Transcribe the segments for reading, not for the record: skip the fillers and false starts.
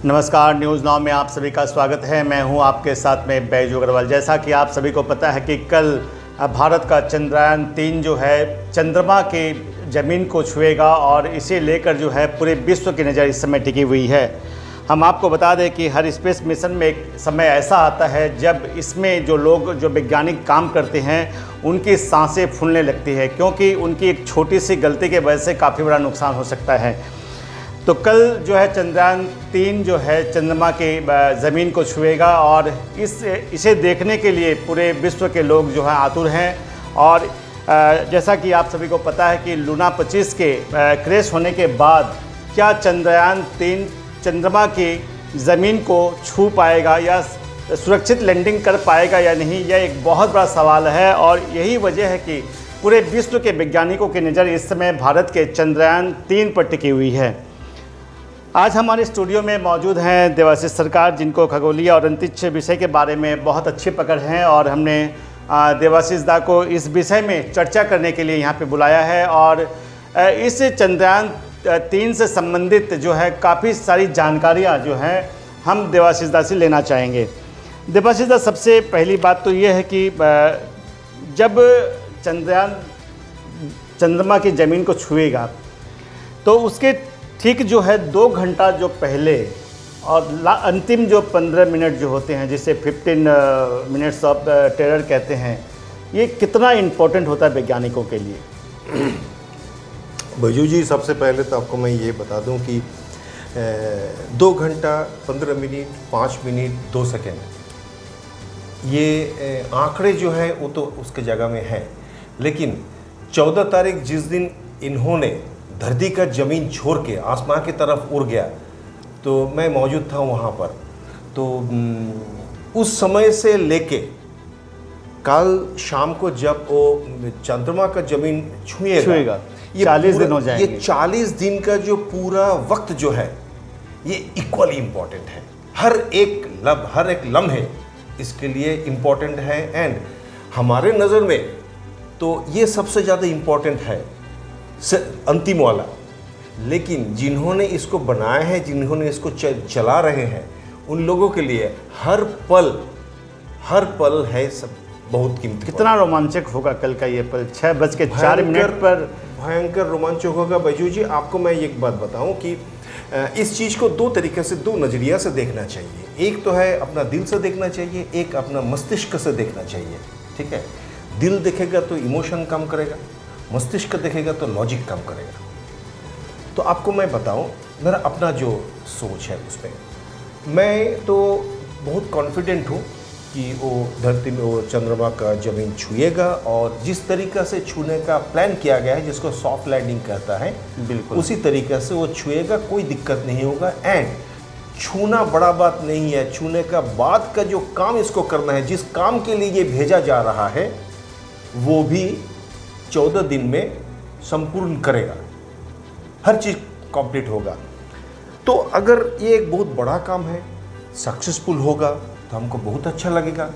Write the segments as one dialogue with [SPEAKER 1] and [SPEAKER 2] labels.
[SPEAKER 1] नमस्कार, news now में आप सभी का स्वागत है। मैं हूं आपके साथ में बैजू अग्रवाल। जैसा कि आप सभी को पता है कि कल भारत का चंद्रयान 3 जो है चंद्रमा की ज़मीन को छुएगा और इसे लेकर जो है पूरे विश्व की नज़र इस समय टिकी हुई है। हम आपको बता दें कि हर स्पेस मिशन में एक समय ऐसा आता है जब इसमें जो वैज्ञानिक काम करते हैं उनकी सांसें फूलने लगती है, क्योंकि उनकी एक छोटी सी गलती के वजह से काफ़ी बड़ा नुकसान हो सकता है। तो कल जो है चंद्रयान 3 जो है चंद्रमा की ज़मीन को छुएगा और इसे देखने के लिए पूरे विश्व के लोग जो है आतुर हैं। और जैसा कि आप सभी को पता है कि लूना 25 के क्रैश होने के बाद क्या चंद्रयान 3 चंद्रमा की ज़मीन को छू पाएगा या सुरक्षित लैंडिंग कर पाएगा या नहीं, यह एक बहुत बड़ा सवाल है। और यही वजह है कि पूरे विश्व के वैज्ञानिकों की नज़र इस समय भारत के चंद्रयान 3 पर टिकी हुई है। आज हमारे स्टूडियो में मौजूद हैं देवाशीष सरकार, जिनको खगोलीय और अंतरिक्ष विषय के बारे में बहुत अच्छी पकड़ है और हमने देवाशीष दा को इस विषय में चर्चा करने के लिए यहाँ पे बुलाया है। और इस चंद्रयान 3 से संबंधित जो है काफ़ी सारी जानकारियाँ जो हैं हम देवाशीष दा से लेना चाहेंगे। देवाशीष दा, सबसे पहली बात तो ये है कि जब चंद्रयान चंद्रमा की ज़मीन को छुएगा तो उसके ठीक जो है 2 घंटा जो पहले और अंतिम जो 15 मिनट जो होते हैं, जिसे 15 मिनट्स ऑफ टेरर कहते हैं, ये कितना इम्पोर्टेंट होता है वैज्ञानिकों के लिए?
[SPEAKER 2] बैजू जी, सबसे पहले तो आपको मैं ये बता दूं कि 2 घंटा 15 मिनट 5 मिनट 2 सेकेंड ये आंकड़े जो है वो तो उसके जगह में है, लेकिन 14 तारीख जिस दिन इन्होंने धरती का ज़मीन छोड़ के आसमान की तरफ उड़ गया तो मैं मौजूद था वहाँ पर। तो उस समय से लेके कल शाम को जब वो चंद्रमा का ज़मीन छुएगा
[SPEAKER 1] ये 40 दिन हो जाएंगे।
[SPEAKER 2] ये 40 दिन का जो पूरा वक्त जो है ये इक्वली इम्पॉर्टेंट है। हर एक लम्हे इसके लिए इम्पॉर्टेंट है। एंड हमारे नज़र में तो ये सबसे ज़्यादा इम्पॉर्टेंट है अंतिम वाला, लेकिन जिन्होंने इसको बनाया है, जिन्होंने इसको चला रहे हैं, उन लोगों के लिए हर पल है सब बहुत कीमती।
[SPEAKER 1] कितना रोमांचक होगा कल का ये पल, 6:04 पर
[SPEAKER 2] भयंकर रोमांचक होगा। बैजू जी, आपको मैं एक बात बताऊं कि इस चीज़ को 2 तरीके से, 2 नज़रिया से देखना चाहिए। एक तो है अपना दिल से देखना चाहिए, एक अपना मस्तिष्क से देखना चाहिए। ठीक है, दिल देखेगा तो इमोशन काम करेगा, मस्तिष्क देखेगा तो लॉजिक काम करेगा। तो आपको मैं बताऊं मेरा अपना जो सोच है उसमें, मैं तो बहुत कॉन्फिडेंट हूं कि वो धरती में वो चंद्रमा का ज़मीन छुएगा और जिस तरीक़ा से छूने का प्लान किया गया है, जिसको सॉफ्ट लैंडिंग कहता है, बिल्कुल उसी तरीक़े से वो छुएगा, कोई दिक्कत नहीं होगा। एंड छूना बड़ा बात नहीं है, छूने का बाद का जो काम इसको करना है, जिस काम के लिए ये भेजा जा रहा है, वो भी 14 दिन में संपूर्ण करेगा, हर चीज़ कंप्लीट होगा। तो अगर ये एक बहुत बड़ा काम है, सक्सेसफुल होगा तो हमको बहुत अच्छा लगेगा।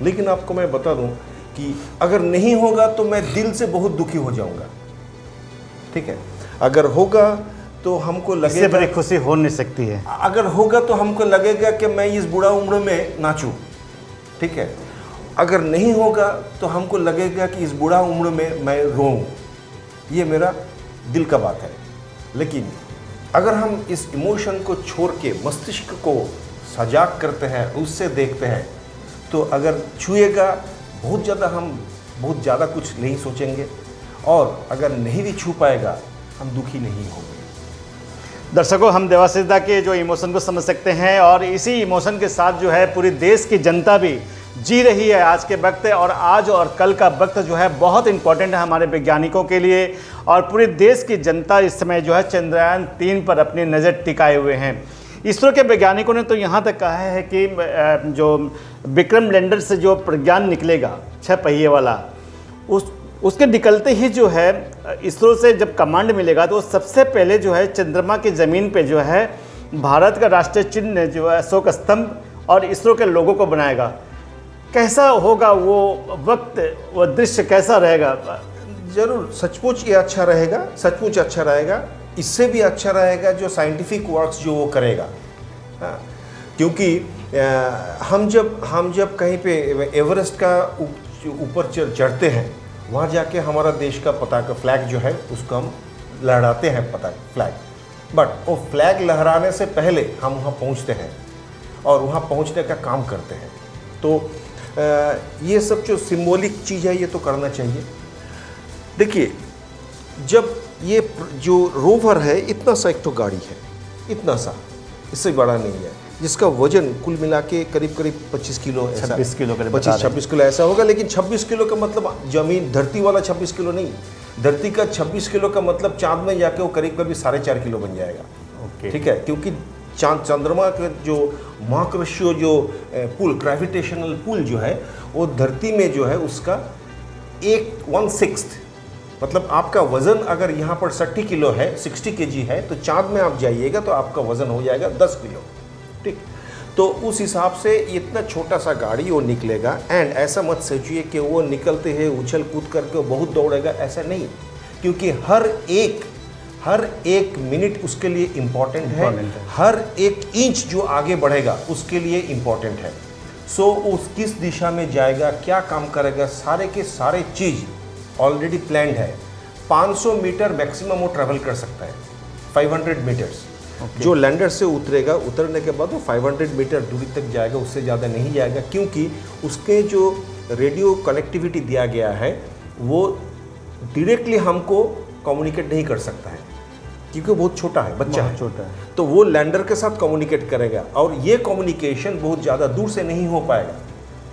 [SPEAKER 2] लेकिन आपको मैं बता दूं कि अगर नहीं होगा तो मैं दिल से बहुत दुखी हो जाऊंगा। ठीक है, अगर होगा तो हमको लगेगा,
[SPEAKER 1] इससे बड़ी खुशी हो नहीं सकती है।
[SPEAKER 2] अगर होगा तो हमको लगेगा कि मैं इस बुढ़ा उम्र में नाचूं। ठीक है, अगर नहीं होगा तो हमको लगेगा कि इस बुढ़ा उम्र में मैं रोऊं। ये मेरा दिल का बात है। लेकिन अगर हम इस इमोशन को छोड़ के मस्तिष्क को सजाग करते हैं, उससे देखते हैं, तो अगर छुएगा हम बहुत ज़्यादा कुछ नहीं सोचेंगे, और अगर नहीं भी छू पाएगा हम दुखी नहीं होंगे।
[SPEAKER 1] दर्शकों, हम देवाशीष दा के जो इमोशन को समझ सकते हैं और इसी इमोशन के साथ जो है पूरी देश की जनता भी जी रही है आज के वक्त। और आज और कल का वक्त जो है बहुत इंपॉर्टेंट है हमारे वैज्ञानिकों के लिए, और पूरे देश की जनता इस समय जो है चंद्रयान 3 पर अपनी नज़र टिकाए हुए हैं। इसरो के वैज्ञानिकों ने तो यहाँ तक कहा है कि जो विक्रम लैंडर से जो प्रज्ञान निकलेगा 6 पहिए वाला, उसके निकलते ही जो है इसरो से जब कमांड मिलेगा तो सबसे पहले जो है चंद्रमा की ज़मीन पे जो है भारत का राष्ट्रीय चिन्ह जो है अशोक स्तंभ और इसरो के लोगों को बनाएगा। कैसा होगा वो वक्त, वो दृश्य कैसा रहेगा?
[SPEAKER 2] ज़रूर, सचमुच ये अच्छा रहेगा, सचमुच अच्छा रहेगा। इससे भी अच्छा रहेगा जो साइंटिफिक वर्क्स जो वो करेगा, हाँ, क्योंकि हम जब कहीं पे एवरेस्ट का ऊपर चढ़ते हैं, वहाँ जाके हमारा देश का पताका फ्लैग जो है उसको हम लहराते हैं, पताका फ्लैग, बट वो फ्लैग लहराने से पहले हम वहाँ पहुँचते हैं और वहाँ पहुँचने का काम करते हैं। तो ये सब जो सिंबॉलिक चीज़ है ये तो करना चाहिए। देखिए, जब ये जो रोवर है इतना सा एक तो गाड़ी है, इतना सा, इससे बड़ा नहीं है, जिसका वजन कुल मिला के करीब 25 किलो,
[SPEAKER 1] 26 किलो,
[SPEAKER 2] 25-26 किलो ऐसा होगा। लेकिन 26 किलो का मतलब जमीन धरती वाला 26 किलो नहीं, धरती का 26 किलो का मतलब चांद में जाके वो करीब 4.5 किलो बन जाएगा।
[SPEAKER 1] ओके, ठीक
[SPEAKER 2] है, क्योंकि चंद्रमा का जो महाकृष्य जो पुल, ग्रेविटेशनल पुल जो है वो धरती में जो है उसका 1/6, मतलब आपका वज़न अगर यहाँ पर 60 किलो है, 60 केजी है, तो चांद में आप जाइएगा तो आपका वज़न हो जाएगा 10 किलो। ठीक, तो उस हिसाब से इतना छोटा सा गाड़ी वो निकलेगा। एंड ऐसा मत सोचिए कि वो निकलते हैं उछल कूद करके बहुत दौड़ेगा, ऐसा नहीं, क्योंकि हर एक मिनट उसके लिए इम्पॉर्टेंट है, हर एक इंच जो आगे बढ़ेगा उसके लिए इम्पॉर्टेंट है। सो उस किस दिशा में जाएगा, क्या काम करेगा, सारे के सारे चीज़ ऑलरेडी प्लान्ड है। 500 मीटर मैक्सिमम वो ट्रैवल कर सकता है, 500 मीटर्स। जो लैंडर से उतरेगा, उतरने के बाद वो 500 मीटर दूरी तक जाएगा, उससे ज़्यादा नहीं जाएगा, क्योंकि उसके जो रेडियो कनेक्टिविटी दिया गया है वो डायरेक्टली हमको कम्युनिकेट नहीं कर सकता है, क्योंकि बहुत छोटा है, बच्चा है,
[SPEAKER 1] छोटा है।
[SPEAKER 2] तो वो लैंडर के साथ कम्युनिकेट करेगा और ये कम्युनिकेशन बहुत ज़्यादा दूर से नहीं हो पाएगा,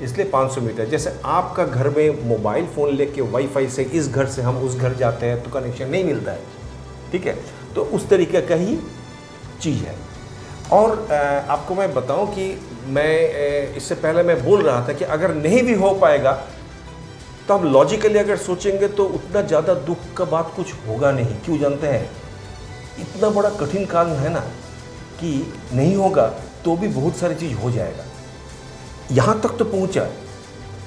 [SPEAKER 2] इसलिए 500 मीटर। जैसे आपका घर में मोबाइल फ़ोन लेके वाईफाई से इस घर से हम उस घर जाते हैं तो कनेक्शन नहीं मिलता है, ठीक है, तो उस तरीके का ही चीज़ है। और आपको मैं बताऊं कि मैं इससे पहले मैं बोल रहा था कि अगर नहीं भी हो पाएगा तो हम लॉजिकली अगर सोचेंगे तो उतना ज़्यादा दुख का बात कुछ होगा नहीं। क्यों जानते हैं, इतना बड़ा कठिन काम है ना कि नहीं होगा तो भी बहुत सारी चीज़ हो जाएगा। यहाँ तक तो पहुँचा,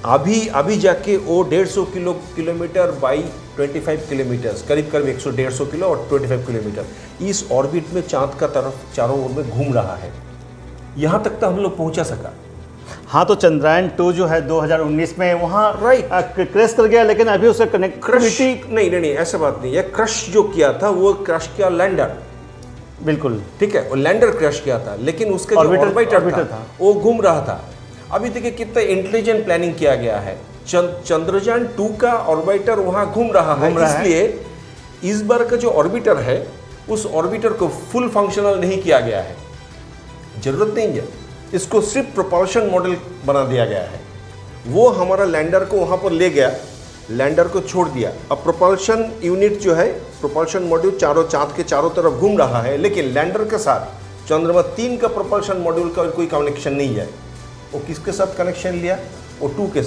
[SPEAKER 2] अभी जाके वो 150 किलोमीटर बाई 25 किलोमीटर्स, करीब 150 किलो और 25 किलोमीटर इस ऑर्बिट में चांद का तरफ चारों ओर में घूम रहा है। यहाँ तक तो हम लोग पहुँचा सका।
[SPEAKER 1] हाँ, तो चंद्रयान 2 जो है 2019 में वहाँ
[SPEAKER 2] राइट
[SPEAKER 1] क्रैश कर गया, लेकिन अभी उसका कनेक्टिविटी
[SPEAKER 2] नहीं, ऐसा बात नहीं है। क्रश जो किया था वो क्रश किया लैंडर,
[SPEAKER 1] बिल्कुल ठीक
[SPEAKER 2] है, वो लैंडर क्रश किया था, लेकिन उसका जो ऑर्बिटर था वो घूम रहा था। अभी देखिए कितना इंटेलिजेंट प्लानिंग किया गया है। चंद्रयान 2 का ऑर्बिटर वहाँ घूम रहा है, इसलिए इस बार का जो ऑर्बिटर है उस ऑर्बिटर को फुल फंक्शनल नहीं किया गया है, जरूरत नहीं है, इसको सिर्फ प्रोपल्शन मॉडल बना दिया गया है। वो हमारा लैंडर को वहाँ पर ले गया, लैंडर को छोड़ दिया। अब प्रोपल्शन यूनिट जो है, प्रोपल्शन मॉड्यूल चांद के चारों तरफ घूम रहा है, लेकिन लैंडर के साथ चंद्रमा 3 का प्रोपल्शन मॉड्यूल का कोई कनेक्शन नहीं है। वो किसके साथ कनेक्शन लिया, वो 2 के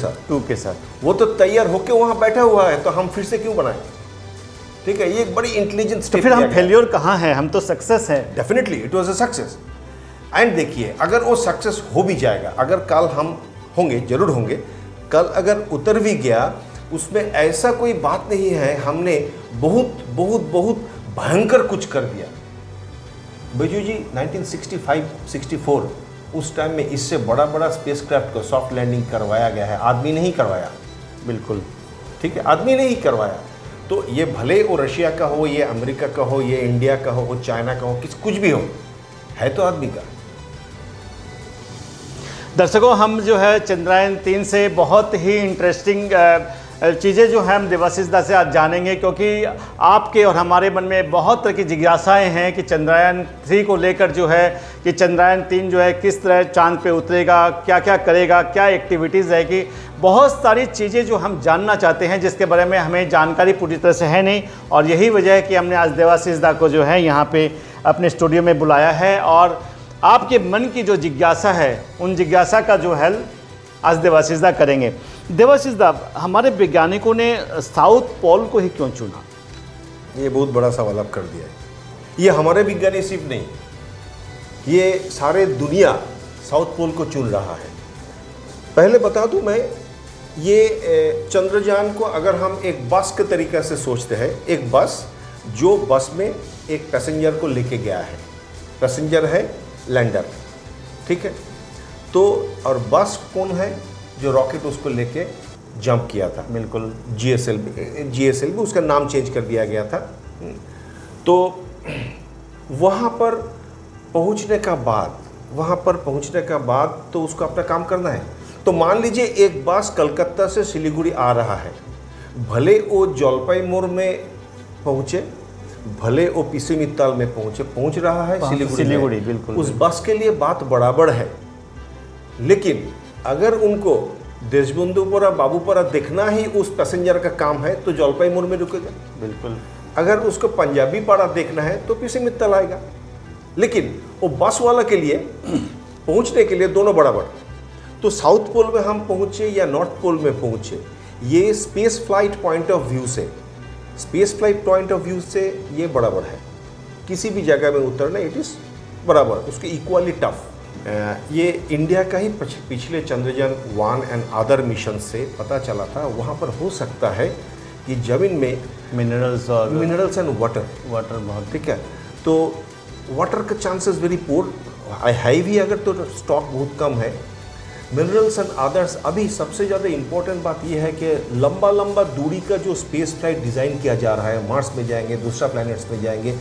[SPEAKER 2] साथ। वो तो तैयार होके वहाँ बैठा हुआ है, तो हम फिर से क्यों बनाएं, ठीक है। ये एक बड़ी इंटेलिजेंट स्टेप।
[SPEAKER 1] तो फिर हम फेलियर कहाँ हैं, हम तो सक्सेस हैं।
[SPEAKER 2] Definitely it was a success. And देखिए, अगर वो सक्सेस हो भी जाएगा, अगर कल हम होंगे, जरूर होंगे, कल अगर उतर भी गया, उसमें ऐसा कोई बात नहीं है हमने बहुत बहुत बहुत भयंकर कुछ कर दिया। बैजू जी 1965-64 उस टाइम में इससे बड़ा बड़ा स्पेसक्राफ्ट को सॉफ्ट लैंडिंग करवाया गया है, आदमी नहीं करवाया,
[SPEAKER 1] बिल्कुल
[SPEAKER 2] ठीक है, आदमी नहीं करवाया। तो ये भले वो रशिया का हो, ये अमेरिका का हो, ये इंडिया का हो, चाइना का हो, कुछ भी हो, है तो आदमी का।
[SPEAKER 1] दर्शकों, हम जो है चंद्रयान 3 से बहुत ही इंटरेस्टिंग चीज़ें जो हैं हम देवाशीष दा से आज जानेंगे, क्योंकि आपके और हमारे मन में बहुत तरह की जिज्ञासाएं हैं कि चंद्रयान 3 को लेकर जो है कि चंद्रयान 3 जो है किस तरह चांद पे उतरेगा, क्या क्या करेगा, क्या एक्टिविटीज़ रहेगी, बहुत सारी चीज़ें जो हम जानना चाहते हैं, जिसके बारे में हमें जानकारी पूरी तरह से है नहीं। और यही वजह है कि हमने आज देवाशीष दा को जो है यहाँ पे अपने स्टूडियो में बुलाया है, और आपके मन की जो जिज्ञासा है उन जिज्ञासा का जो हल आज देवाशीष दा करेंगे। देवाशीष दा, हमारे वैज्ञानिकों ने साउथ पोल को ही क्यों चुना?
[SPEAKER 2] ये बहुत बड़ा सवाल आप कर दिया है। ये हमारे विज्ञानी सिर्फ नहीं, ये सारे दुनिया साउथ पोल को चुन रहा है। पहले बता दूं मैं, ये चंद्रयान को अगर हम एक बस के तरीके से सोचते हैं, एक बस जो बस में एक पैसेंजर को लेके गया है, पैसेंजर है लैंडर, ठीक है। तो और बस कौन है जो रॉकेट उसको लेके जंप किया था?
[SPEAKER 1] बिल्कुल
[SPEAKER 2] जीएसएलवी उसका नाम चेंज कर दिया गया था। तो वहाँ पर पहुँचने का बाद तो उसको अपना काम करना है। तो मान लीजिए एक बस कलकत्ता से सिलीगुड़ी आ रहा है, भले वो जलपाईगुड़ी में पहुँचे, भले वो पीसी मित्ताल में पहुँच रहा है सिलीगुड़ी,
[SPEAKER 1] बिल्कुल
[SPEAKER 2] उस बस के लिए बात बराबर है। लेकिन अगर उनको देशबंधुपुरा बाबूपुरा देखना ही उस पैसेंजर का काम है तो जलपाईगुड़ी में रुकेगा।
[SPEAKER 1] बिल्कुल।
[SPEAKER 2] अगर उसको पंजाबी पाड़ा देखना है तो पीसी मित्तल आएगा। लेकिन वो बस वाला के लिए पहुंचने के लिए दोनों बराबर। तो साउथ पोल में हम पहुंचे या नॉर्थ पोल में पहुंचे, ये space flight point of view से ये बराबर है। किसी भी जगह में उतरना इट इज़ बराबर, उसके इक्वली टफ। ये इंडिया का ही पिछले चंद्रयान 1 एंड अदर मिशन से पता चला था। वहाँ पर हो सकता है कि ज़मीन में मिनरल्स एंड वाटर बहुत, ठीक है। तो वाटर का चांसेस वेरी पोर है भी, अगर तो स्टॉक बहुत कम है। मिनरल्स एंड अदर्स, अभी सबसे ज़्यादा इम्पोर्टेंट बात यह है कि लंबा दूरी का जो स्पेस फ्लाइट डिज़ाइन किया जा रहा है, मार्स में जाएंगे, दूसरा प्लैनेट्स में जाएंगे,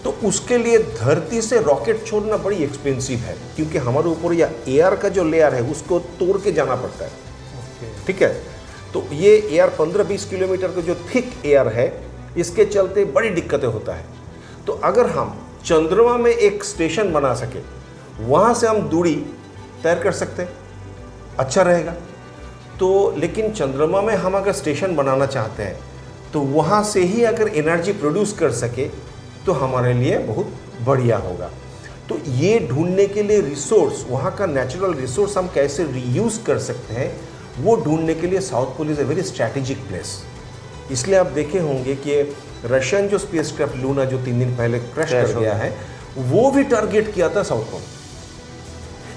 [SPEAKER 2] तो उसके लिए धरती से रॉकेट छोड़ना बड़ी एक्सपेंसिव है, क्योंकि हमारे ऊपर या एयर का जो लेयर है उसको तोड़ के जाना पड़ता है। ठीक है। तो ये एयर 15-20 किलोमीटर का जो थिक एयर है, इसके चलते बड़ी दिक्कतें होता है। तो अगर हम चंद्रमा में एक स्टेशन बना सके, वहाँ से हम दूरी तय कर सकते हैं, अच्छा रहेगा। तो लेकिन चंद्रमा में हम अगर स्टेशन बनाना चाहते हैं तो वहाँ से ही अगर एनर्जी प्रोड्यूस कर सके तो हमारे लिए बहुत बढ़िया होगा। तो ये ढूंढने के लिए रिसोर्स, वहाँ का नेचुरल रिसोर्स हम कैसे रीयूज़ कर सकते हैं, वो ढूंढने के लिए south pole is a very strategic place. इसलिए आप देखे होंगे कि रशियन जो स्पेसक्राफ्ट लूना जो 3 दिन पहले क्रैश कर गया है, वो भी टारगेट किया था साउथ पोल।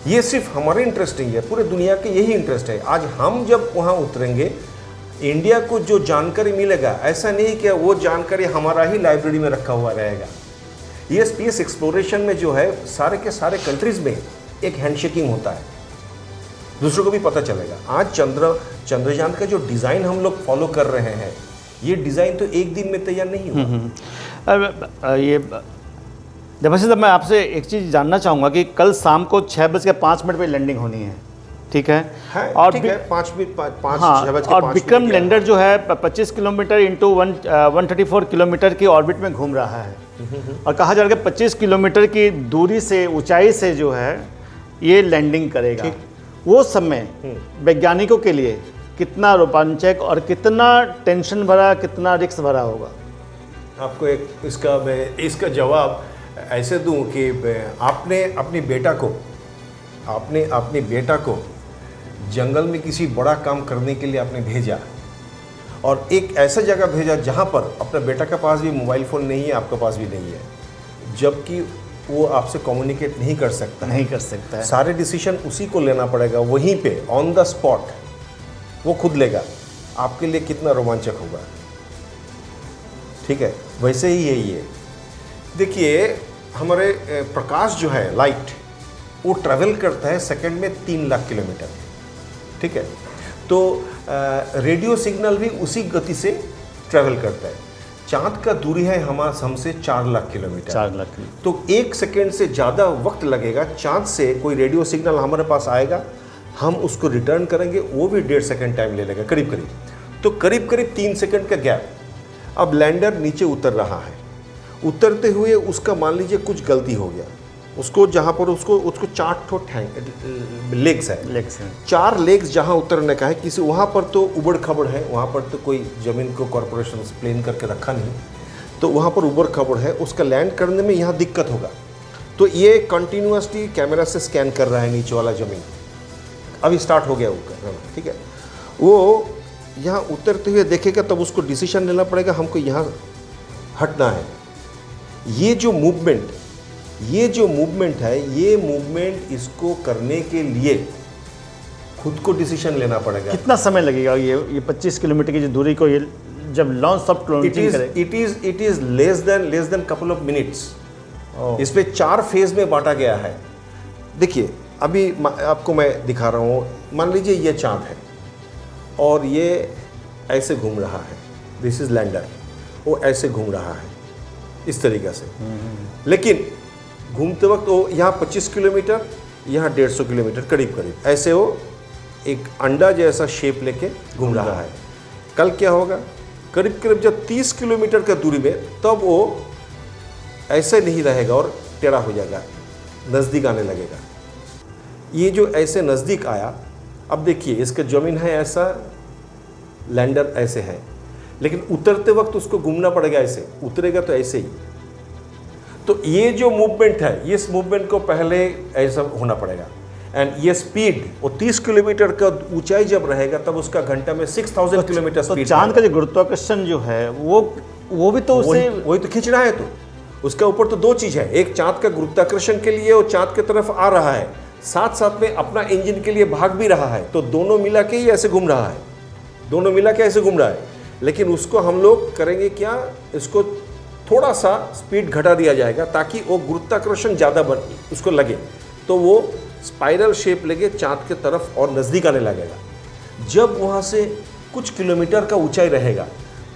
[SPEAKER 2] ये सिर्फ हमारे इंटरेस्टिंग है, पूरे दुनिया के यही इंटरेस्ट है। आज हम जब वहाँ उतरेंगे, इंडिया को जो जानकारी मिलेगा, ऐसा नहीं कि वो जानकारी हमारा ही लाइब्रेरी में रखा हुआ रहेगा। ये स्पेस एक्सप्लोरेशन में जो है, सारे के सारे कंट्रीज में एक हैंडशेकिंग होता है, दूसरों को भी पता चलेगा। आज चंद्रयान का जो डिज़ाइन हम लोग फॉलो कर रहे हैं, ये डिज़ाइन तो एक दिन में तैयार नहीं हुआ।
[SPEAKER 1] ये देवाशीष साहब, मैं आपसे एक चीज़ जानना चाहूँगा कि कल शाम को 6:05 पे लैंडिंग होनी है, ठीक है?
[SPEAKER 2] और ठीक है, 5
[SPEAKER 1] और विक्रम लैंडर जो है 25 किलोमीटर इंटू 134 किलोमीटर की ऑर्बिट में घूम रहा है, और कहा जा रहा है कि 25 किलोमीटर की दूरी से, ऊंचाई से जो है ये लैंडिंग करेगा। वो समय वैज्ञानिकों के लिए कितना रोमांचक और कितना टेंशन भरा, कितना रिस्क भरा होगा?
[SPEAKER 2] आपको एक इसका जवाब ऐसे दूं कि आपने अपने बेटा को जंगल में किसी बड़ा काम करने के लिए आपने भेजा, और एक ऐसा जगह भेजा जहां पर अपने बेटा के पास भी मोबाइल फ़ोन नहीं है, आपके पास भी नहीं है, जबकि वो आपसे कम्युनिकेट नहीं कर सकता है। सारे डिसीजन उसी को लेना पड़ेगा, वहीं पे ऑन द स्पॉट वो खुद लेगा। आपके लिए कितना रोमांचक होगा, ठीक है? वैसे ही है ये। देखिए, हमारे प्रकाश जो है, लाइट, वो ट्रैवल करता है सेकंड में 3 लाख किलोमीटर, ठीक है? तो रेडियो सिग्नल भी उसी गति से ट्रैवल करता है। चाँद का दूरी है हमसे 4 लाख किलोमीटर।
[SPEAKER 1] 4 लाख।
[SPEAKER 2] तो 1 सेकेंड से ज़्यादा वक्त लगेगा। चाँद से कोई रेडियो सिग्नल हमारे पास आएगा, हम उसको रिटर्न करेंगे, वो भी 1.5 सेकेंड टाइम ले लेगा करीब। तो करीब 3 सेकेंड का गैप। अब लैंडर नीचे उतर रहा है, उतरते हुए उसका मान लीजिए कुछ गलती हो गया, उसको जहाँ पर उसको 4 लेग्स है, 4 लेग्स जहाँ उतरने का है, किसी वहाँ पर तो उबड़ खबड़ है, वहाँ पर तो कोई ज़मीन को कॉरपोरेशन प्लेन करके रखा नहीं, तो वहाँ पर उबड़ खबड़ है, उसका लैंड करने में यहाँ दिक्कत होगा। तो ये कंटिन्यूसली कैमरा से स्कैन कर रहा है नीचे वाला ज़मीन। अभी स्टार्ट हो गया वो करना, ठीक है? वो यहाँ उतरते हुए देखेगा, तब उसको डिसीजन लेना पड़ेगा, हमको यहाँ हटना है। ये जो मूवमेंट है, ये मूवमेंट इसको करने के लिए खुद को डिसीजन लेना पड़ेगा।
[SPEAKER 1] कितना समय लगेगा ये 25 किलोमीटर की जो दूरी को, ये जब लॉन्च सब लॉन्चिंग करेगा?
[SPEAKER 2] It is less than couple of minutes. इस पे 4 फेज में बांटा गया है। देखिए, अभी आपको मैं दिखा रहा हूँ, मान लीजिए ये चाँद है और ये ऐसे घूम रहा है, दिस इज़ लैंडर, वो ऐसे घूम रहा है इस तरीक़े से। लेकिन घूमते वक्त वो यहाँ 25 किलोमीटर, यहाँ 150 किलोमीटर करीब करीब ऐसे वो एक अंडा जैसा शेप लेके घूम रहा है। कल क्या होगा, करीब करीब जब 30 किलोमीटर का दूरी में, तब वो ऐसे नहीं रहेगा और टेढ़ा हो जाएगा, नज़दीक आने लगेगा। ये जो ऐसे नज़दीक आया, अब देखिए इसका ज़मीन है ऐसा, लैंडर ऐसे है, लेकिन उतरते वक्त उसको घूमना पड़ेगा ऐसे, उतरेगा तो ऐसे ही। तो ये जो मूवमेंट है, इस मूवमेंट को पहले ऐसा होना पड़ेगा। एंड ये स्पीड, वो 30 किलोमीटर का ऊंचाई जब रहेगा तब उसका घंटा में 6000 किलोमीटर स्पीड।
[SPEAKER 1] चांद का जो गुरुत्वाकर्षण जो है वो भी तो उसे
[SPEAKER 2] वही तो खींच रहा है। तो उसका ऊपर तो दो चीज़ है, एक चांद का गुरुत्वाकर्षण के लिए वो चांद की तरफ आ रहा है, साथ साथ में अपना इंजन के लिए भाग भी रहा है। तो दोनों मिला के ही ऐसे घूम रहा है, दोनों मिला के ऐसे घूम रहा है। लेकिन उसको हम लोग करेंगे क्या, इसको थोड़ा सा स्पीड घटा दिया जाएगा ताकि वो गुरुत्वाकर्षण ज़्यादा उसको लगे, तो वो स्पाइरल शेप लेके चाँद के तरफ और नज़दीक आने लगेगा। जब वहाँ से कुछ किलोमीटर का ऊंचाई रहेगा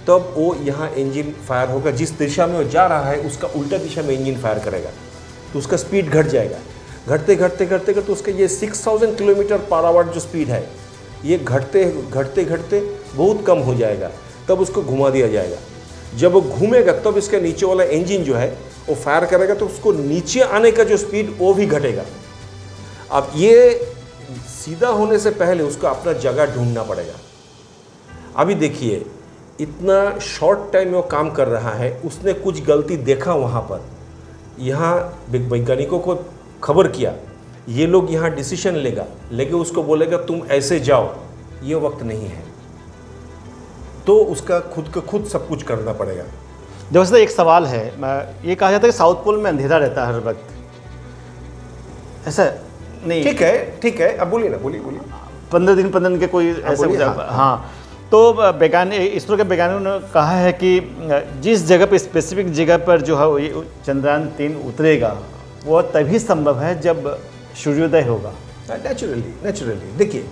[SPEAKER 2] तब वो यहाँ इंजन फायर होगा, जिस दिशा में वो जा रहा है उसका उल्टा दिशा में इंजन फायर करेगा, तो उसका स्पीड घट जाएगा। घटते घटते घटते घटते उसका ये 6000 किलोमीटर पर आवर जो स्पीड है, ये घटते घटते घटते बहुत कम हो जाएगा। तब उसको घुमा दिया जाएगा। जब वो घूमेगा तब इसका नीचे वाला इंजन जो है वो फायर करेगा, तो उसको नीचे आने का जो स्पीड वो भी घटेगा। अब ये सीधा होने से पहले उसको अपना जगह ढूंढना पड़ेगा। अभी देखिए इतना शॉर्ट टाइम में वो काम कर रहा है, उसने कुछ गलती देखा वहाँ पर, यहाँ वैज्ञानिकों को खबर किया, ये लोग यहाँ डिसीजन लेके उसको बोलेगा तुम ऐसे जाओ, ये वक्त नहीं है, तो उसका खुद का खुद सब कुछ करना पड़ेगा।
[SPEAKER 1] जैसे एक सवाल है, ये कहा जाता है कि साउथ पोल में अंधेरा रहता है हर वक्त, ऐसा नहीं?
[SPEAKER 2] ठीक है, अब बोलिए ना, बोलिए
[SPEAKER 1] 15 दिन के कोई ऐसा हाँ। तो वैज्ञानिक, इसरो के वैज्ञानिकों ने कहा है कि जिस जगह पर, स्पेसिफिक जगह पर जो है चंद्रयान 3 उतरेगा वो तभी संभव है जब सूर्योदय होगा।
[SPEAKER 2] नेचुरली देखिए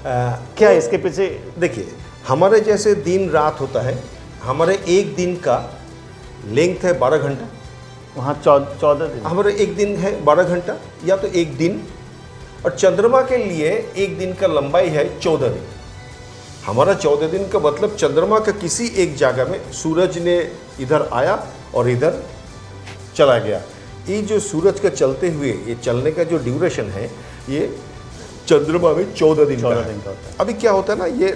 [SPEAKER 1] क्या इसके पीछे,
[SPEAKER 2] देखिए हमारे जैसे दिन रात होता है, हमारे एक दिन का लेंथ है 12 घंटा,
[SPEAKER 1] वहाँ 14 दिन,
[SPEAKER 2] हमारे एक दिन है 12 घंटा या तो एक दिन, और चंद्रमा के लिए एक दिन का लंबाई है 14 दिन। हमारा 14 दिन का मतलब चंद्रमा का किसी एक जगह में सूरज ने इधर आया और इधर चला गया। ये जो सूरज का चलते हुए ये चलने का जो ड्यूरेशन है, ये चंद्रमा में 14 दिन का होता है। अभी क्या होता है ना, ये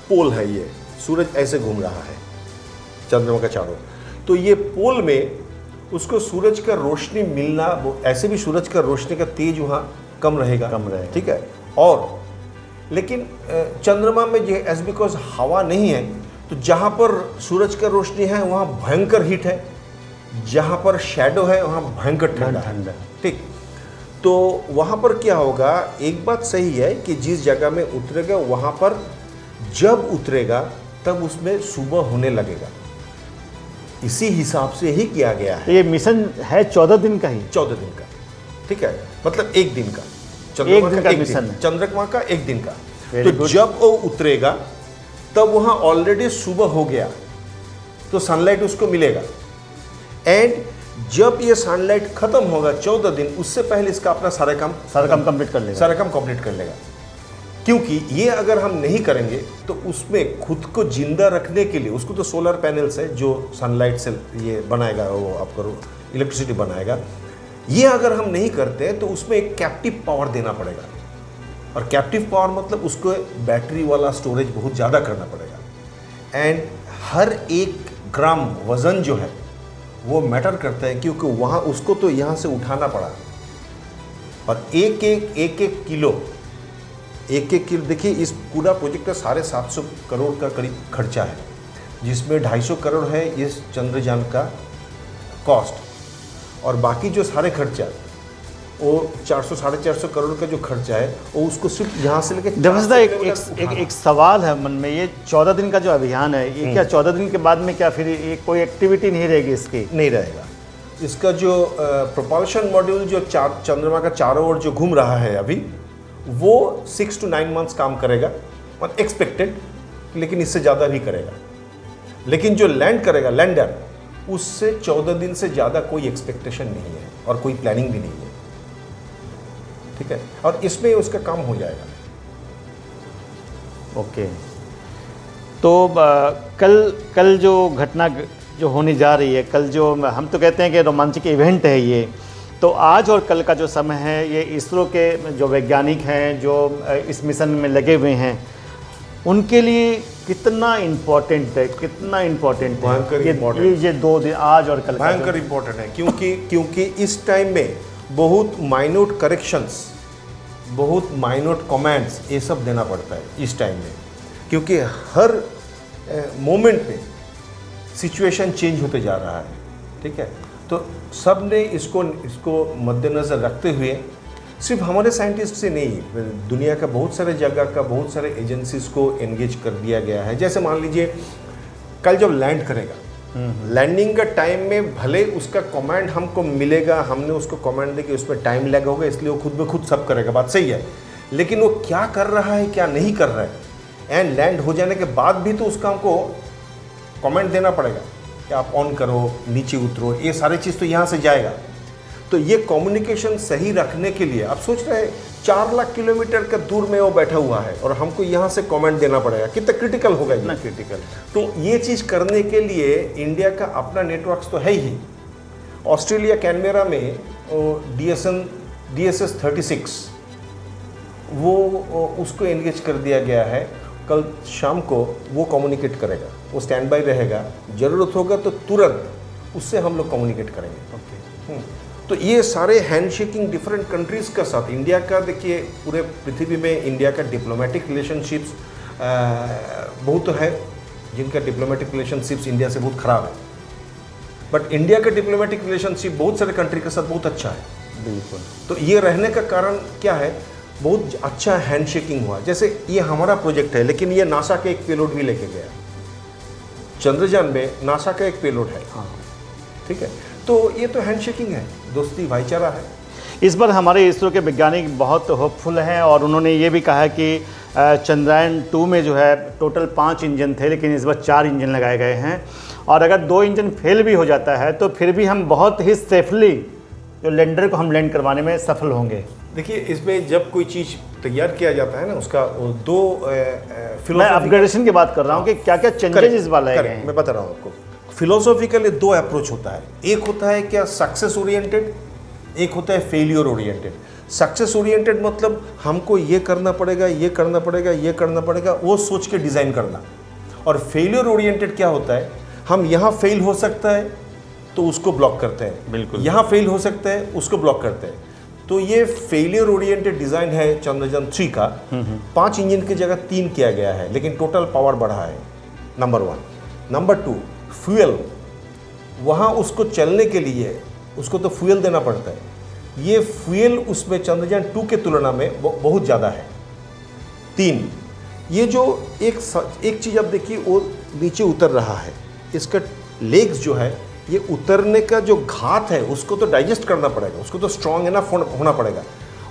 [SPEAKER 2] पोल है, ये सूरज ऐसे घूम रहा है चंद्रमा का चारों, तो ये पोल में उसको सूरज का रोशनी मिलना, वो ऐसे भी सूरज का रोशनी का तेज वहाँ कम रहेगा, ठीक है। और लेकिन चंद्रमा में जो एज बिकॉज हवा नहीं है, तो जहाँ पर सूरज का रोशनी है वहाँ भयंकर हीट है, जहाँ पर शैडो है वहाँ भयंकर ठंडा, ठीक। तो वहाँ पर क्या होगा, एक बात सही है कि जिस जगह में उतरेगा वहाँ पर जब उतरेगा तब उसमें सुबह होने लगेगा। इसी हिसाब से ही किया गया है।
[SPEAKER 1] ये मिशन है 14 दिन का ही,
[SPEAKER 2] 14 दिन का, ठीक है, मतलब एक दिन का,
[SPEAKER 1] मिशन है,
[SPEAKER 2] चंद्रमा का एक दिन का। तो जब वो उतरेगा तब वहाँ ऑलरेडी सुबह हो गया, तो सनलाइट उसको मिलेगा। एंड जब ये सनलाइट खत्म होगा 14 दिन, उससे पहले इसका अपना सारा काम
[SPEAKER 1] कंप्लीट कर लेगा।
[SPEAKER 2] क्योंकि ये अगर हम नहीं करेंगे तो उसमें खुद को जिंदा रखने के लिए, उसको तो सोलर पैनल्स है जो सनलाइट से ये बनाएगा, वो आपको इलेक्ट्रिसिटी बनाएगा। ये अगर हम नहीं करते तो उसमें एक कैप्टिव पावर देना पड़ेगा, और कैप्टिव पावर मतलब उसको बैटरी वाला स्टोरेज बहुत ज़्यादा करना पड़ेगा। एंड हर एक ग्राम वज़न जो है वो मैटर करता है, क्योंकि वहाँ उसको तो यहाँ से उठाना पड़ा, और एक एक किलो देखिए, इस पूरा प्रोजेक्ट का 750 करोड़ का करीब खर्चा है, जिसमें 250 करोड़ है इस चंद्रयान का कॉस्ट, और बाकी जो सारे खर्चा वो 400 साढ़े 400 करोड़ का जो खर्चा है वो उसको सिर्फ यहाँ से लेके
[SPEAKER 1] एक सवाल है मन में, ये 14 दिन का जो अभियान है, ये क्या 14 दिन के बाद में क्या फिर ये कोई एक्टिविटी नहीं रहेगी इसकी?
[SPEAKER 2] नहीं रहेगा, इसका जो प्रोपल्शन मॉड्यूल जो चंद्रमा का चारों ओर जो घूम रहा है अभी, वो 6 to 9 मंथ्स काम करेगा और एक्सपेक्टेड, लेकिन इससे ज़्यादा भी करेगा। लेकिन जो लैंड करेगा लैंडर, उससे 14 दिन से ज़्यादा कोई एक्सपेक्टेशन नहीं है और कोई प्लानिंग भी नहीं है, ठीक है। और इसमें उसका काम हो जाएगा।
[SPEAKER 1] ओके, तो कल जो घटना जो होने जा रही है, कल जो हम तो कहते हैं कि रोमांचक इवेंट है ये, तो आज और कल का जो समय है, ये इसरो के जो वैज्ञानिक हैं जो इस मिशन में लगे हुए हैं, उनके लिए कितना इम्पोर्टेंट है, कितना इम्पोर्टेंट है ये 2 दिन, आज और कल?
[SPEAKER 2] भयंकर इम्पोर्टेंट है, क्योंकि इस टाइम में बहुत माइन्यूट करेक्शंस, बहुत माइन्यूट कमेंट्स, ये सब देना पड़ता है इस टाइम में, क्योंकि हर मोमेंट पे सिचुएशन चेंज होते जा रहा है, ठीक है। तो सब ने इसको मद्देनज़र रखते हुए, सिर्फ हमारे साइंटिस्ट से नहीं, दुनिया का बहुत सारे जगह का बहुत सारे एजेंसीज को एंगेज कर दिया गया है। जैसे मान लीजिए कल जब लैंड करेगा, लैंडिंग का टाइम में भले उसका कमांड हमको मिलेगा, हमने उसको कमांड दे कि उसमें टाइम लैग होगा, इसलिए वो खुद ब खुद सब करेगा, बात सही है। लेकिन वो क्या कर रहा है क्या नहीं कर रहा है, एंड लैंड हो जाने के बाद भी तो उसका हमको कमेंट देना पड़ेगा कि आप ऑन करो, नीचे उतरो, ये सारी चीज़ तो यहाँ से जाएगा। तो ये कम्युनिकेशन सही रखने के लिए आप सोच रहे हैं 4 लाख किलोमीटर का दूर में वो बैठा हुआ है और हमको यहाँ से कमेंट देना पड़ेगा, कितना क्रिटिकल होगा,
[SPEAKER 1] इतना क्रिटिकल।
[SPEAKER 2] तो ये चीज़ करने के लिए इंडिया का अपना नेटवर्क्स तो है ही। ऑस्ट्रेलिया कैनबेरा में DSS 36 वो उसको एंगेज कर दिया गया है। कल शाम को वो कम्युनिकेट करेगा, वो स्टैंड बाई रहेगा, ज़रूरत होगा तो तुरंत उससे हम लोग कम्युनिकेट करेंगे।
[SPEAKER 1] ओके,
[SPEAKER 2] तो ये सारे हैंडशेकिंग डिफरेंट कंट्रीज़ का साथ, इंडिया का देखिए पूरे पृथ्वी में इंडिया का डिप्लोमेटिक रिलेशनशिप्स बहुत है, जिनका डिप्लोमेटिक रिलेशनशिप्स इंडिया से बहुत ख़राब है, बट इंडिया का डिप्लोमेटिक रिलेशनशिप बहुत सारे कंट्री के साथ बहुत अच्छा है।
[SPEAKER 1] बिल्कुल।
[SPEAKER 2] तो ये रहने का कारण क्या है, बहुत अच्छा हैंडशेकिंग हुआ। जैसे ये हमारा प्रोजेक्ट है, लेकिन ये नासा का एक पेलोड भी लेके गया, चंद्रयान में नासा का एक पेलोड है,
[SPEAKER 1] हाँ,
[SPEAKER 2] ठीक है। तो ये तो हैंडशेकिंग है, दोस्ती भाईचारा है।
[SPEAKER 1] इस बार हमारे इसरो के वैज्ञानिक बहुत होपफुल हैं और उन्होंने ये भी कहा कि चंद्रयान 2 में जो है टोटल 5 इंजन थे, लेकिन इस बार 4 इंजन लगाए गए हैं, और अगर 2 इंजन फेल भी हो जाता है तो फिर भी हम बहुत ही सेफली जो लैंडर को हम लैंड करवाने में सफल होंगे।
[SPEAKER 2] देखिए, इसमें जब कोई चीज़ तैयार किया जाता है ना, उसका 2
[SPEAKER 1] मैं अपग्रेडेशन की बात कर रहा हूँ कि क्या क्या चेंजेस इस बार लाए गए हैं।
[SPEAKER 2] मैं बता रहा हूँ आपको। फिलोसॉफिकली 2 अप्रोच होता है, एक होता है क्या सक्सेस ओरिएंटेड, एक होता है फेलियर ओरिएंटेड। सक्सेस ओरिएंटेड मतलब हमको ये करना पड़ेगा, ये करना पड़ेगा, ये करना पड़ेगा, वो सोच के डिज़ाइन करना। और फेलियर ओरिएंटेड क्या होता है, हम यहाँ फेल हो सकता है तो उसको ब्लॉक करते हैं,
[SPEAKER 1] बिल्कुल,
[SPEAKER 2] यहाँ फेल हो सकता है उसको ब्लॉक करते हैं। तो ये फेलियर ओरिएंटेड डिज़ाइन है चंद्रयान 3 का। 5 इंजन की जगह 3 किया गया है, लेकिन टोटल पावर बढ़ा है, नंबर 1। नंबर 2, फ्यूल, वहाँ उसको चलने के लिए उसको तो फ्यूल देना पड़ता है। ये फ्यूल उसमें चंद्रयान 2 के तुलना में बहुत ज़्यादा है। 3, ये जो एक चीज़ आप देखिए, वो नीचे उतर रहा है, इसका लेग्स जो है, ये उतरने का जो घात है उसको तो डाइजेस्ट करना पड़ेगा, उसको तो स्ट्रॉन्ग इनफ होना पड़ेगा,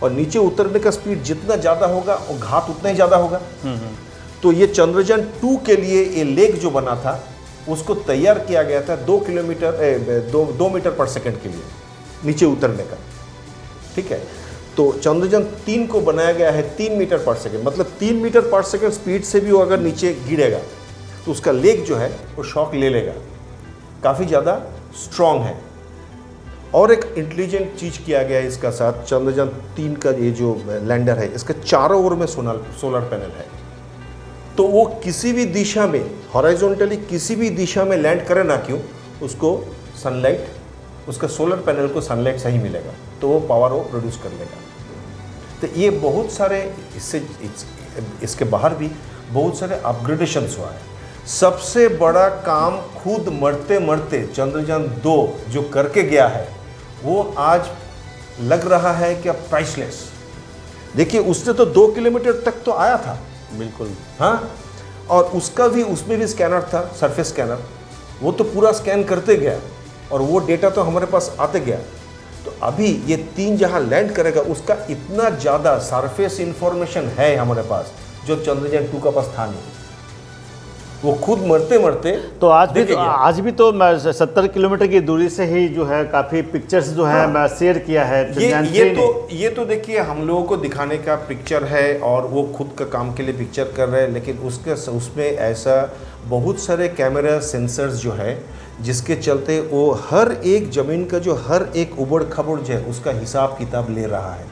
[SPEAKER 2] और नीचे उतरने का स्पीड जितना ज़्यादा होगा वो घात उतना ही ज़्यादा होगा। तो ये चंद्रयान 2 के लिए ये लेग जो बना था उसको तैयार किया गया था 2 मीटर पर सेकंड के लिए नीचे उतरने का, ठीक है। तो चंद्रयान 3 को बनाया गया है 3 मीटर पर सेकंड, मतलब 3 मीटर पर सेकंड स्पीड से भी वो अगर नीचे गिरेगा तो उसका लेग जो है वो शॉक ले लेगा, काफ़ी ज़्यादा स्ट्रॉन्ग है। और एक इंटेलिजेंट चीज़ किया गया है इसका साथ, चंद्रयान 3 का ये जो लैंडर है, इसका चारों ओर में सोलर पैनल है, तो वो किसी भी दिशा में हॉरिजॉन्टली किसी भी दिशा में लैंड करे ना क्यों, उसको सनलाइट, उसका सोलर पैनल को सनलाइट सही मिलेगा, तो वो पावर वो प्रोड्यूस कर लेगा। तो ये बहुत सारे इसके बाहर भी बहुत सारे अपग्रेडेशंस हुआ है। सबसे बड़ा काम खुद मरते मरते चंद्रयान 2 जो करके गया है, वो आज लग रहा है कि प्राइसलेस। देखिए, उसने तो 2 किलोमीटर तक तो आया था,
[SPEAKER 1] बिल्कुल,
[SPEAKER 2] हाँ, और उसमें भी स्कैनर था, सरफेस स्कैनर, वो तो पूरा स्कैन करते गया, और वो डेटा तो हमारे पास आते गया। तो अभी ये 3 जहाँ लैंड करेगा उसका इतना ज़्यादा सरफेस इंफॉर्मेशन है हमारे पास जो चंद्रयान 2 का पास था नहीं। वो खुद मरते मरते
[SPEAKER 1] तो आज भी
[SPEAKER 2] देखे
[SPEAKER 1] तो
[SPEAKER 2] गया।
[SPEAKER 1] आज भी तो 70 किलोमीटर की दूरी से ही जो है काफ़ी पिक्चर्स जो है मैं शेयर किया है चंद्रयान 3 ने।
[SPEAKER 2] ये तो देखिए हम लोगों को दिखाने का पिक्चर है और वो खुद का काम के लिए पिक्चर कर रहे हैं, लेकिन उसमें ऐसा बहुत सारे कैमरा सेंसर्स जो है जिसके चलते वो हर एक ज़मीन का जो हर एक उबड़ खबड़ जो है उसका हिसाब किताब ले रहा है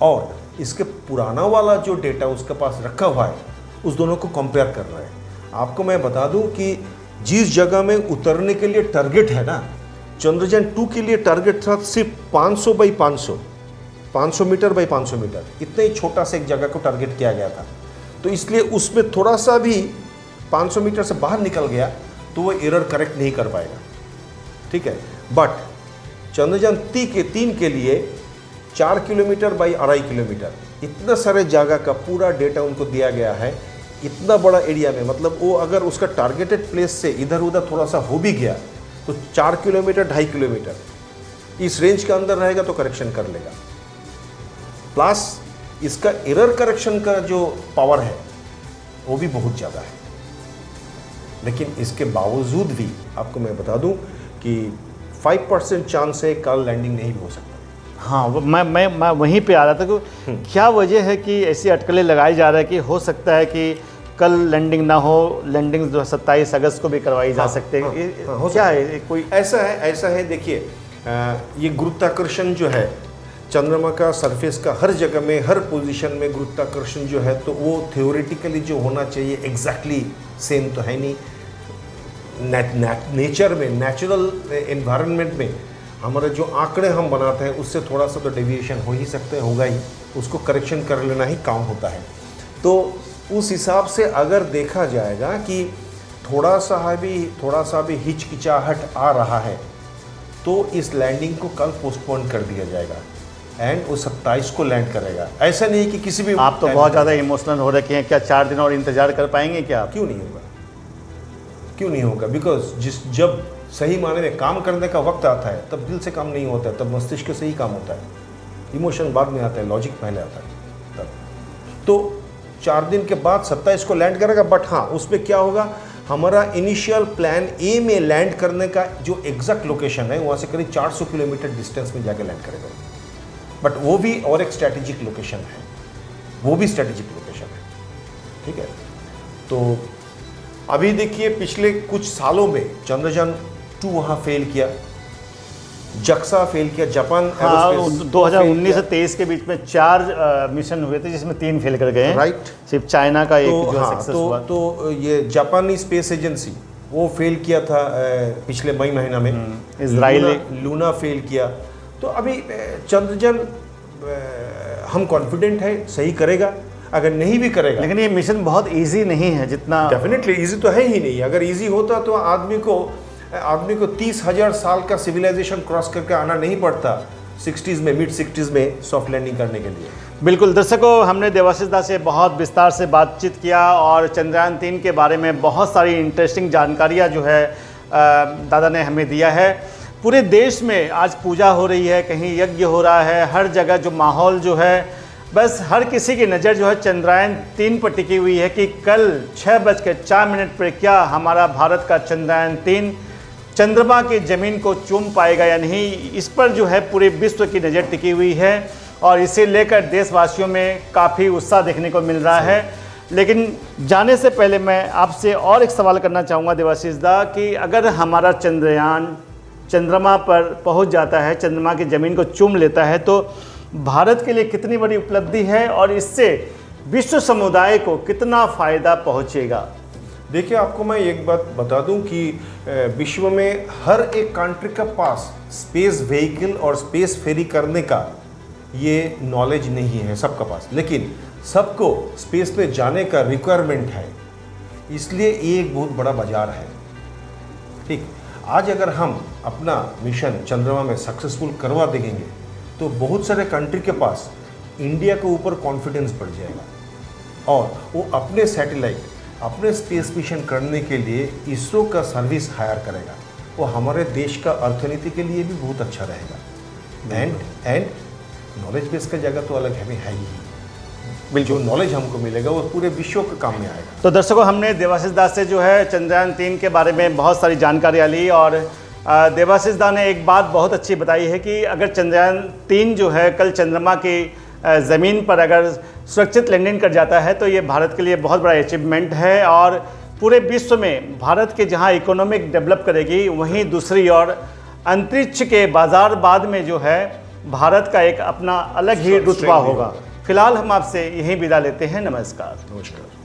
[SPEAKER 2] और इसके पुराना वाला जो डेटा उसके पास रखा हुआ है उस दोनों को कंपेयर कर रहा है। आपको मैं बता दूं कि जिस जगह में उतरने के लिए टारगेट है ना, चंद्रयान 2 के लिए टारगेट था सिर्फ 500 बाई 500, 500 मीटर बाई 500 मीटर, इतने ही छोटा सा एक जगह को टारगेट किया गया था। तो इसलिए उसमें थोड़ा सा भी 500 मीटर से बाहर निकल गया तो वो एरर करेक्ट नहीं कर पाएगा, ठीक है। बट चंद्रयान 3 के लिए 4 किलोमीटर बाई 2.5 किलोमीटर इतना सारे जगह का पूरा डेटा उनको दिया गया है, इतना बड़ा एरिया में। मतलब वो अगर उसका टारगेटेड प्लेस से इधर उधर थोड़ा सा हो भी गया तो 4 किलोमीटर 2.5 किलोमीटर इस रेंज के अंदर रहेगा तो करेक्शन कर लेगा। प्लस इसका एरर करेक्शन का जो पावर है वो भी बहुत ज़्यादा है। लेकिन इसके बावजूद भी आपको मैं बता दूं कि 5% चांस है कल लैंडिंग नहीं भी हो सकता।
[SPEAKER 1] हाँ, मैं वहीं पे आ रहा था कि क्या वजह है कि ऐसी अटकलें लगाई जा रहा है कि हो सकता है कि कल लैंडिंग ना हो, लैंडिंग जो 27 अगस्त को भी करवाई जा सकती है। क्या है कोई
[SPEAKER 2] ऐसा है देखिए, ये गुरुत्वाकर्षण जो है चंद्रमा का सरफेस का हर जगह में हर पोजीशन में गुरुत्वाकर्षण जो है तो वो थ्योरेटिकली जो होना चाहिए एग्जैक्टली सेम तो है नहीं। नेचर में, नेचुरल एनवायरनमेंट में हमारे जो आंकड़े हम बनाते हैं उससे थोड़ा सा तो डेविएशन हो ही सकते हैं, होगा ही, उसको करेक्शन कर लेना ही काम होता है। तो उस हिसाब से अगर देखा जाएगा कि थोड़ा सा भी हिचकिचाहट आ रहा है तो इस लैंडिंग को कल पोस्टपोन कर दिया जाएगा एंड वो 27 को लैंड करेगा। ऐसा नहीं कि किसी भी
[SPEAKER 1] आप तो बहुत ज़्यादा इमोशनल हो रखे हैं, क्या 4 दिन और इंतजार कर पाएंगे क्या आप?
[SPEAKER 2] क्यों नहीं होगा बिकॉज जब सही माने में काम करने का वक्त आता है तब दिल से काम नहीं होता है, तब मस्तिष्क से ही काम होता है। इमोशन बाद में आता है, लॉजिक पहले आता है तब। तो 4 दिन के बाद 27 को लैंड करेगा। बट हाँ, उसमें क्या होगा, हमारा इनिशियल प्लान ए में लैंड करने का जो एग्जैक्ट लोकेशन है वहाँ से करीब 400 किलोमीटर डिस्टेंस में जाके लैंड करेगा। बट वो भी और एक स्ट्रैटेजिक लोकेशन है, ठीक है। तो अभी देखिए पिछले कुछ सालों में चंद्रयान 2 वहाँ फेल किया, जक्सा फेल किया, जापान एरोस्पेस
[SPEAKER 1] 2019 से 23 के बीच में 4 मिशन हुए थे जिसमें 3 फेल कर गए हैं,
[SPEAKER 2] राइट।
[SPEAKER 1] सिर्फ चाइना का एक
[SPEAKER 2] तो
[SPEAKER 1] जो
[SPEAKER 2] हाँ,
[SPEAKER 1] सक्सेस हुआ।
[SPEAKER 2] तो ये जापानी स्पेस एजेंसी वो फेल किया था पिछले मई महीना में।
[SPEAKER 1] इजराइल
[SPEAKER 2] लूना फेल किया। तो अभी चंद्रयान हम कॉन्फिडेंट है सही करेगा, अगर नहीं भी करेगा।
[SPEAKER 1] लेकिन ये मिशन बहुत इजी नहीं है जितना।
[SPEAKER 2] डेफिनेटली इजी तो है ही नहीं। अगर इजी होता तो आदमी को 30,000 साल का सिविलाइजेशन क्रॉस करके आना नहीं पड़ता 60s में, मिड 60s में सॉफ्ट लैंडिंग करने के लिए।
[SPEAKER 1] बिल्कुल दर्शकों, हमने देवाशीष दा से बहुत विस्तार से बातचीत किया और चंद्रयान 3 के बारे में बहुत सारी इंटरेस्टिंग जानकारियाँ जो है दादा ने हमें दिया है। पूरे देश में आज पूजा हो रही है, कहीं यज्ञ हो रहा है, हर जगह जो माहौल जो है, बस हर किसी की नज़र जो है चंद्रयान 3 पर टिकी हुई है कि कल 6:04 पर क्या हमारा भारत का चंद्रयान 3 चंद्रमा की ज़मीन को चूम पाएगा या नहीं, इस पर जो है पूरे विश्व की नज़र टिकी हुई है और इसे लेकर देशवासियों में काफ़ी उत्साह देखने को मिल रहा है। लेकिन जाने से पहले मैं आपसे और एक सवाल करना चाहूँगा देवाशीष दा कि अगर हमारा चंद्रयान चंद्रमा पर पहुँच जाता है, चंद्रमा की ज़मीन को चूम लेता है, तो भारत के लिए कितनी बड़ी उपलब्धि है और इससे विश्व समुदाय को कितना फ़ायदा पहुँचेगा?
[SPEAKER 2] देखिए, आपको मैं एक बात बता दूं कि विश्व में हर एक कंट्री के पास स्पेस व्हीकल और स्पेस फेरी करने का ये नॉलेज नहीं है सबके पास, लेकिन सबको स्पेस पे जाने का रिक्वायरमेंट है, इसलिए ये एक बहुत बड़ा बाजार है। ठीक, आज अगर हम अपना मिशन चंद्रमा में सक्सेसफुल करवा देंगे तो बहुत सारे कंट्री के पास इंडिया के ऊपर कॉन्फिडेंस बढ़ जाएगा और वो अपने सैटेलाइट, अपने स्पेस मिशन करने के लिए इसरो का सर्विस हायर करेगा। वो हमारे देश का अर्थनीति के लिए भी बहुत अच्छा रहेगा। एंड नॉलेज बेस का जगह तो अलग है ही। जो नॉलेज हमको मिलेगा वो पूरे विश्व के काम में आएगा।
[SPEAKER 1] तो दर्शकों, हमने देवाशीष दास से जो है चंद्रयान 3 के बारे में बहुत सारी जानकारियाँ ली और देवाशीष दास ने एक बात बहुत अच्छी बताई है कि अगर चंद्रयान 3 जो है कल चंद्रमा की ज़मीन पर अगर सुरक्षित लैंडिंग कर जाता है तो ये भारत के लिए बहुत बड़ा अचीवमेंट है और पूरे विश्व में भारत के जहाँ इकोनॉमिक डेवलप करेगी, वहीं दूसरी ओर अंतरिक्ष के बाजार बाद में जो है भारत का एक अपना अलग ही रुतबा होगा। फिलहाल हम आपसे यहीं विदा लेते हैं। नमस्कार।
[SPEAKER 2] नमस्कार।